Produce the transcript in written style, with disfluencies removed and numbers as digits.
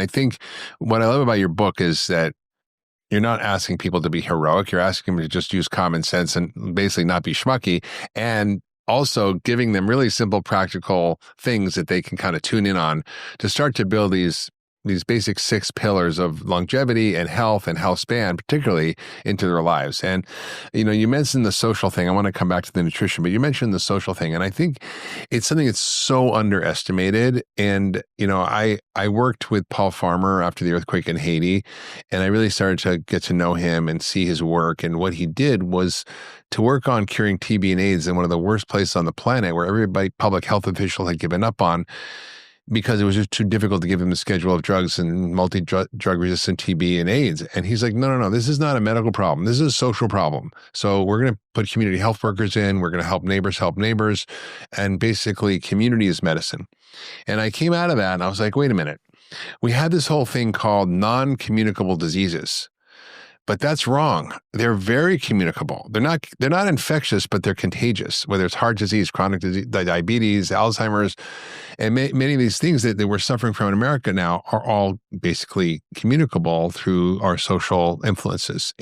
I think what I love about your book is that you're not asking people to be heroic. You're asking them to just use common sense and basically not be schmucky. And also giving them really simple, practical things that they can kind of tune in on to start to build these basic 6 pillars of longevity and health span, particularly into their lives. And, you mentioned the social thing. I want to come back to the nutrition, but you mentioned the social thing. And I think it's something that's so underestimated. And, I worked with Paul Farmer after the earthquake in Haiti, and I really started to get to know him and see his work. And what he did was to work on curing TB and AIDS in one of the worst places on the planet where everybody, public health official had given up on, because it was just too difficult to give him the schedule of drugs and multi-drug resistant TB and AIDS. And he's like, no, this is not a medical problem. This is a social problem. So we're going to put community health workers in. We're going to help neighbors. And basically community is medicine. And I came out of that and I was like, wait a minute. We had this whole thing called non-communicable diseases. But that's wrong. They're very communicable. They're not infectious, but they're contagious, whether it's heart disease, chronic disease, diabetes, Alzheimer's, and many of these things that we're suffering from in America now are all basically communicable through our social influences.